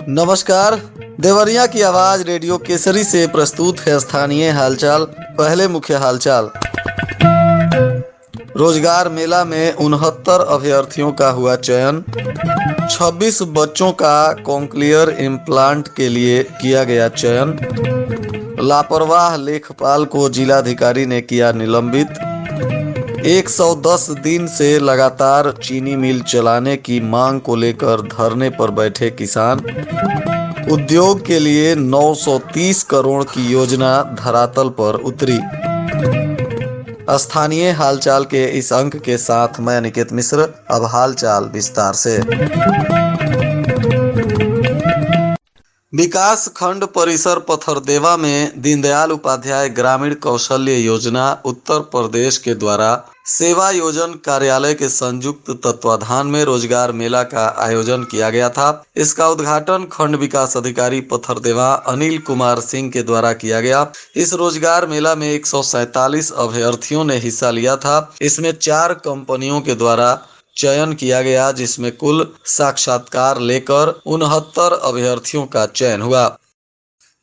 नमस्कार। देवरिया की आवाज रेडियो केसरी से प्रस्तुत है स्थानीय हालचाल। पहले मुख्य हालचाल। रोजगार मेला में 69 अभ्यर्थियों का हुआ चयन। 26 बच्चों का कॉन्क्लियर इम्प्लांट के लिए किया गया चयन। लापरवाह लेखपाल को जिलाधिकारी ने किया निलंबित। 110 दिन से लगातार चीनी मिल चलाने की मांग को लेकर धरने पर बैठे किसान। उद्योग के लिए 930 करोड़ की योजना धरातल पर उतरी। स्थानीय हालचाल के इस अंक के साथ मैं अनिकेत मिश्र। अब हालचाल विस्तार से। विकास खंड परिसर पथरदेवा में दीनदयाल उपाध्याय ग्रामीण कौशल्य योजना उत्तर प्रदेश के द्वारा सेवा योजन कार्यालय के संयुक्त तत्वाधान में रोजगार मेला का आयोजन किया गया था। इसका उद्घाटन खंड विकास अधिकारी पथरदेवा अनिल कुमार सिंह के द्वारा किया गया। इस रोजगार मेला में 147 अभ्यर्थियों ने हिस्सा लिया था। इसमें 4 कंपनियों के द्वारा चयन किया गया, जिसमें कुल साक्षात्कार लेकर 69 अभ्यर्थियों का चयन हुआ।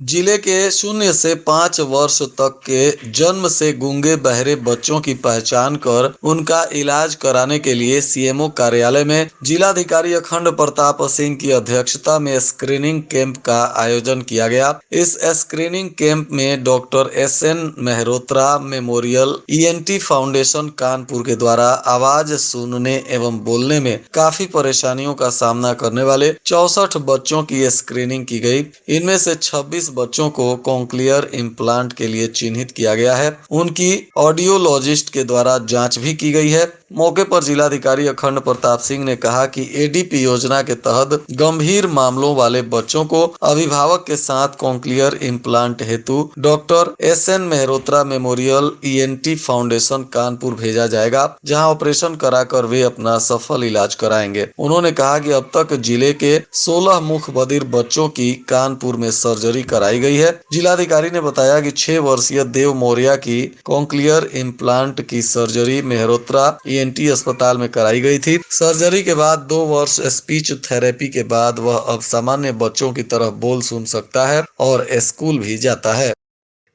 जिले के 0 से 5 वर्ष तक के जन्म से गूंगे बहरे बच्चों की पहचान कर उनका इलाज कराने के लिए सीएमओ कार्यालय में जिलाधिकारी अखंड प्रताप सिंह की अध्यक्षता में स्क्रीनिंग कैंप का आयोजन किया गया। इस स्क्रीनिंग कैंप में doctor SN Mehrotra memorial ENT foundation Kanpur के द्वारा आवाज सुनने एवं बोलने में काफी परेशानियों का सामना करने वाले 64 बच्चों की स्क्रीनिंग की गई। इनमें से 26 बच्चों को कॉन्क्लियर इम्प्लांट के लिए चिन्हित किया गया है। उनकी ऑडियोलॉजिस्ट के द्वारा जांच भी की गई है। मौके पर जिलाधिकारी अखंड प्रताप सिंह ने कहा कि ADP योजना के तहत गंभीर मामलों वाले बच्चों को अभिभावक के साथ कॉन्क्लियर इम्प्लांट हेतु doctor SN Mehrotra memorial ENT foundation Kanpur भेजा जाएगा, जहां ऑपरेशन कराकर वे अपना सफल इलाज कराएंगे। उन्होंने कहा कि अब तक जिले के 16 मुख बधिर बच्चों की कानपुर में सर्जरी कराई गई है। जिलाधिकारी ने बताया कि 6 वर्षीय देव मौर्य की कॉन्क्लियर इम्प्लांट की सर्जरी मेहरोत्रा ENT अस्पताल में कराई गई थी। सर्जरी के बाद 2 वर्ष स्पीच थेरेपी के बाद वह अब सामान्य बच्चों की तरह बोल सुन सकता है और स्कूल भी जाता है।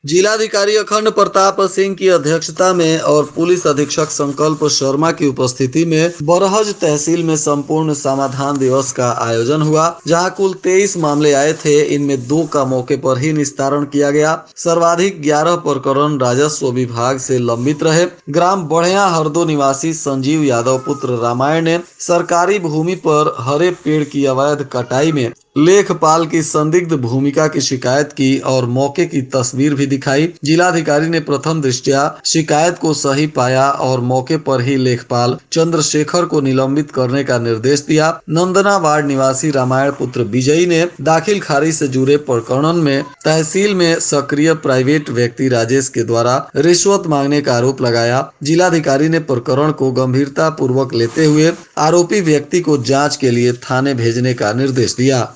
जिलाधिकारी अखंड प्रताप सिंह की अध्यक्षता में और पुलिस अधीक्षक संकल्प शर्मा की उपस्थिति में बरहज तहसील में संपूर्ण समाधान दिवस का आयोजन हुआ, जहां कुल 23 मामले आए थे। इनमें 2 का मौके पर ही निस्तारण किया गया। सर्वाधिक 11 प्रकरण राजस्व विभाग से लंबित रहे। ग्राम बढ़िया हरदो निवासी संजीव यादव पुत्र रामायण ने सरकारी भूमि पर हरे पेड़ की अवैध कटाई में लेखपाल की संदिग्ध भूमिका की शिकायत की और मौके की तस्वीर भी दिखाई। जिलाधिकारी ने प्रथम दृष्टया शिकायत को सही पाया और मौके पर ही लेखपाल चंद्रशेखर को निलंबित करने का निर्देश दिया। नंदना वार्ड निवासी रामायण पुत्र विजयी ने दाखिल खारिज से जुड़े प्रकरण में तहसील में सक्रिय प्राइवेट व्यक्ति राजेश के द्वारा रिश्वत मांगने का आरोप लगाया। जिलाधिकारी ने प्रकरण को गंभीरता पूर्वक लेते हुए आरोपी व्यक्ति को जाँच के लिए थाने भेजने का निर्देश दिया।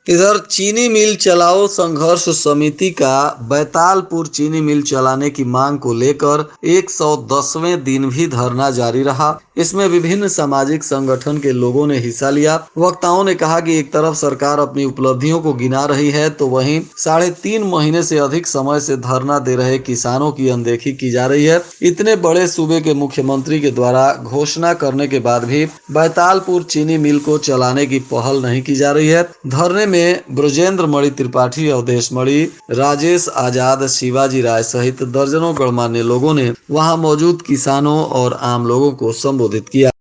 इधर चीनी मिल चलाओ संघर्ष समिति का बैतालपुर चीनी मिल चलाने की मांग को लेकर 110वें दिन भी धरना जारी रहा। इसमें विभिन्न सामाजिक संगठन के लोगों ने हिस्सा लिया। वक्ताओं ने कहा कि एक तरफ सरकार अपनी उपलब्धियों को गिना रही है, तो वहीं 3.5 महीने से अधिक समय से धरना दे रहे किसानों की अनदेखी की जा रही है। इतने बड़े सूबे के मुख्यमंत्री के द्वारा घोषणा करने के बाद भी बैतालपुर चीनी मिल को चलाने की पहल नहीं की जा रही है। धरने में ब्रजेंद्र मणि त्रिपाठी, अवधेश मणि, राजेश आजाद, शिवाजी राय सहित दर्जनों गणमान्य लोगों ने वहां मौजूद किसानों और आम लोगों को संबोधित किया।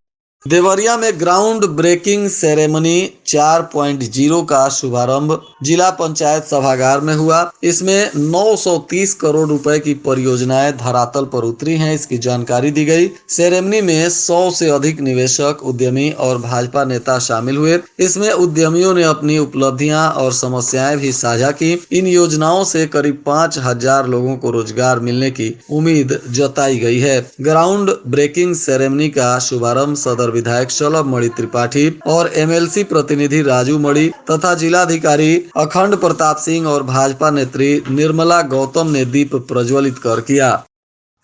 देवरिया में ग्राउंड ब्रेकिंग सेरेमनी 4.0 का शुभारंभ जिला पंचायत सभागार में हुआ। इसमें 930 करोड़ रुपए की परियोजनाएं धरातल पर उतरी हैं, इसकी जानकारी दी गई। सेरेमनी में 100 से अधिक निवेशक, उद्यमी और भाजपा नेता शामिल हुए। इसमें उद्यमियों ने अपनी उपलब्धियां और समस्याएं भी साझा की। इन योजनाओं से करीब 5000 लोगों को रोजगार मिलने की उम्मीद जताई गई है। ग्राउंड ब्रेकिंग सेरेमनी का शुभारंभ सदर विधायक शलभ मणि त्रिपाठी और MLC प्रतिनिधि राजू मणि तथा जिलाधिकारी अखंड प्रताप सिंह और भाजपा नेत्री निर्मला गौतम ने दीप प्रज्वलित कर किया।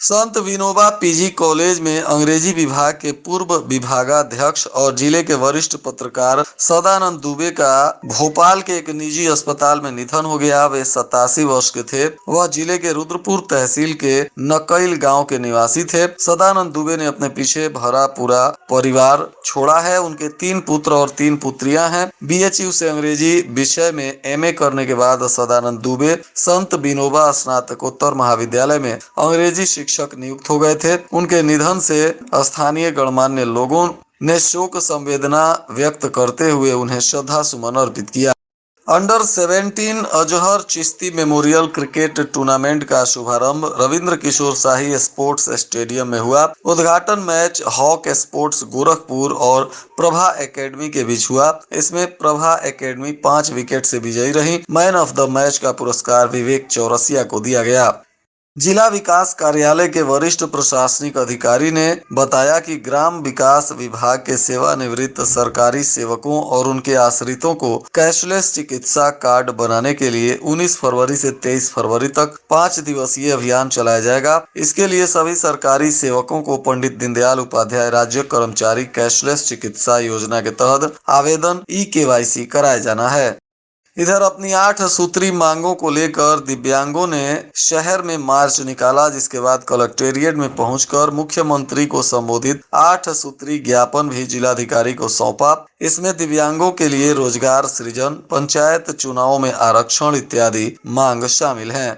संत विनोबा पीजी कॉलेज में अंग्रेजी विभाग के पूर्व विभागाध्यक्ष और जिले के वरिष्ठ पत्रकार सदानंद दुबे का भोपाल के एक निजी अस्पताल में निधन हो गया। वे 87 वर्ष के थे। वह जिले के रुद्रपुर तहसील के नकैल गांव के निवासी थे। सदानंद दुबे ने अपने पीछे भरा पूरा परिवार छोड़ा है। उनके 3 पुत्र और 3 पुत्रियां हैं। बीएचयू से अंग्रेजी विषय में एमए करने के बाद सदानंद दुबे संत विनोबा स्नातकोत्तर महाविद्यालय में अंग्रेजी शिक्षक नियुक्त हो गए थे। उनके निधन से स्थानीय गणमान्य लोगों ने शोक संवेदना व्यक्त करते हुए उन्हें श्रद्धा सुमन अर्पित किया। Under 17 Azhar Chishti memorial cricket tournament का शुभारंभ रविंद्र किशोर शाही स्पोर्ट्स स्टेडियम में हुआ। उद्घाटन मैच हॉक स्पोर्ट्स गोरखपुर और प्रभा एकेडमी के बीच हुआ। इसमें प्रभा एकेडमी 5 विकेट से विजयी रही। मैन ऑफ द मैच का पुरस्कार विवेक चौरसिया को दिया गया। जिला विकास कार्यालय के वरिष्ठ प्रशासनिक अधिकारी ने बताया कि ग्राम विकास विभाग के सेवानिवृत्त सरकारी सेवकों और उनके आश्रितों को कैशलेस चिकित्सा कार्ड बनाने के लिए 19 फरवरी से 23 फरवरी तक 5 दिवसीय अभियान चलाया जाएगा। इसके लिए सभी सरकारी सेवकों को पंडित दीनदयाल उपाध्याय राज्य कर्मचारी कैशलेस चिकित्सा योजना के तहत आवेदन ई-केवाईसी कराया जाना है। इधर अपनी 8 सूत्री मांगों को लेकर दिव्यांगों ने शहर में मार्च निकाला, जिसके बाद कलेक्टेरिएट में पहुंचकर मुख्यमंत्री को संबोधित 8 सूत्री ज्ञापन भी जिलाधिकारी को सौंपा। इसमें दिव्यांगों के लिए रोजगार सृजन, पंचायत चुनावों में आरक्षण इत्यादि मांग शामिल हैं।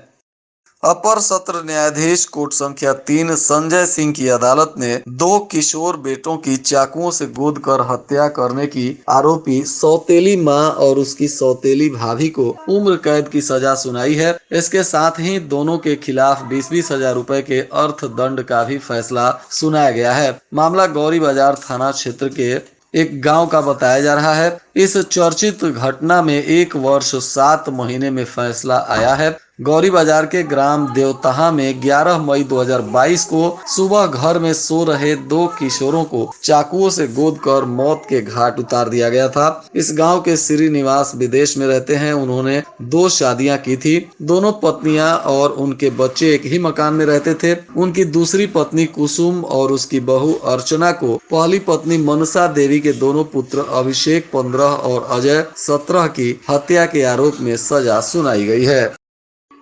अपर सत्र न्यायाधीश कोर्ट संख्या 3 संजय सिंह की अदालत ने 2 किशोर बेटों की चाकुओं से गोद कर हत्या करने की आरोपी सौतेली मां और उसकी सौतेली भाभी को उम्र कैद की सजा सुनाई है। इसके साथ ही दोनों के खिलाफ 20-20 हजार रुपए के अर्थदंड का भी फैसला सुनाया गया है। मामला गौरी बाजार थाना क्षेत्र के एक गांव का बताया जा रहा है। इस चर्चित घटना में 1 वर्ष 7 महीने में फैसला आया है। गौरी बाजार के ग्राम देवतहा में 11 मई 2022 को सुबह घर में सो रहे 2 किशोरों को चाकुओं से गोद कर मौत के घाट उतार दिया गया था। इस गांव के श्रीनिवास विदेश में रहते हैं। उन्होंने 2 शादियां की थी। दोनों पत्नियां और उनके बच्चे एक ही मकान में रहते थे। उनकी दूसरी पत्नी कुसुम और उसकी बहू अर्चना को पहली पत्नी मनसा देवी के दोनों पुत्र अभिषेक 15 और अजय 17 की हत्या के आरोप में सजा सुनाई गई है।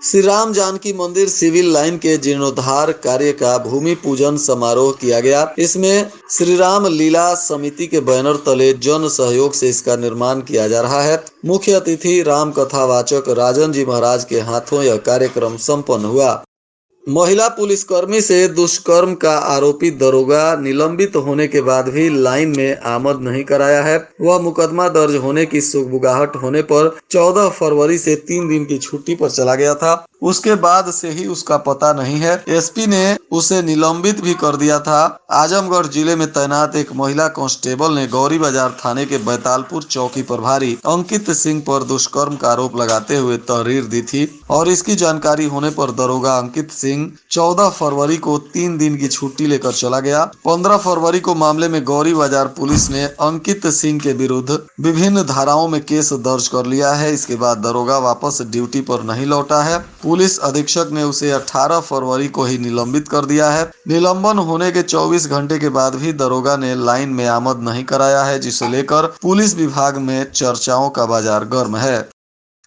श्री राम जानकी मंदिर सिविल लाइन के जीर्णोद्धार कार्य का भूमि पूजन समारोह किया गया। इसमें श्री राम लीला समिति के बैनर तले जन सहयोग से इसका निर्माण किया जा रहा है। मुख्य अतिथि राम कथावाचक राजन जी महाराज के हाथों यह कार्यक्रम संपन्न हुआ। महिला पुलिसकर्मी से दुष्कर्म का आरोपी दरोगा निलंबित होने के बाद भी लाइन में आमद नहीं कराया है। वह मुकदमा दर्ज होने की सुगबुगाहट होने पर 14 फरवरी से 3 दिन की छुट्टी पर चला गया था। उसके बाद से ही उसका पता नहीं है। एसपी ने उसे निलंबित भी कर दिया था। आजमगढ़ जिले में तैनात एक महिला कांस्टेबल ने गौरी बाजार थाने के बैतालपुर चौकी प्रभारी अंकित सिंह पर दुष्कर्म का आरोप लगाते हुए तहरीर दी थी और इसकी जानकारी होने पर दरोगा अंकित सिंह 14 फरवरी को 3 दिन की छुट्टी लेकर चला गया। 15 फरवरी को मामले में गौरी बाजार पुलिस ने अंकित सिंह के विरुद्ध विभिन्न धाराओं में केस दर्ज कर लिया है। इसके बाद दरोगा वापस ड्यूटी पर नहीं लौटा है। पुलिस अधीक्षक ने उसे 18 फरवरी को ही निलंबित कर दिया है। निलंबन होने के 24 घंटे के बाद भी दरोगा ने लाइन में आमद नहीं कराया है, जिसे लेकर पुलिस विभाग में चर्चाओं का बाजार गर्म है।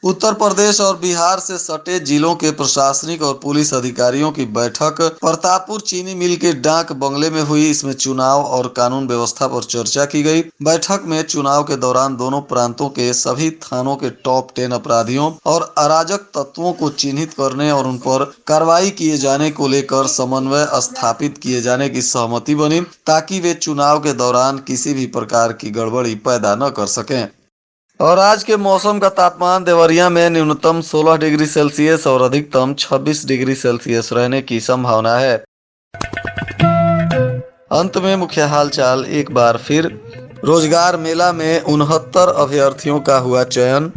उत्तर प्रदेश और बिहार से सटे जिलों के प्रशासनिक और पुलिस अधिकारियों की बैठक प्रतापपुर चीनी मिल के डाक बंगले में हुई। इसमें चुनाव और कानून व्यवस्था पर चर्चा की गई। बैठक में चुनाव के दौरान दोनों प्रांतों के सभी थानों के टॉप 10 अपराधियों और अराजक तत्वों को चिन्हित करने और उन पर कार्रवाई किए जाने को लेकर समन्वय स्थापित किए जाने की सहमति बनी, ताकि वे चुनाव के दौरान किसी भी प्रकार की गड़बड़ी पैदा न कर सकें। और आज के मौसम का तापमान देवरिया में न्यूनतम 16 डिग्री सेल्सियस और अधिकतम 26 डिग्री सेल्सियस रहने की संभावना है। अंत में मुख्य हालचाल एक बार फिर। रोजगार मेला में 69 अभ्यर्थियों का हुआ चयन।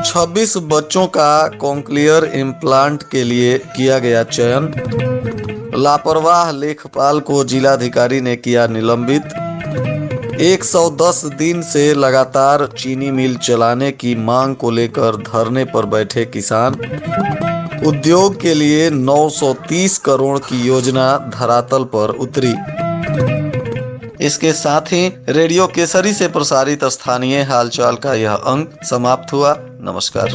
26 बच्चों का कॉन्क्लियर इम्प्लांट के लिए किया गया चयन। लापरवाह लेखपाल को जिलाधिकारी ने किया निलंबित। 110 दिन से लगातार चीनी मिल चलाने की मांग को लेकर धरने पर बैठे किसान। उद्योग के लिए 930 करोड़ की योजना धरातल पर उतरी। इसके साथ ही रेडियो केसरी से प्रसारित स्थानीय हालचाल का यह अंक समाप्त हुआ। नमस्कार।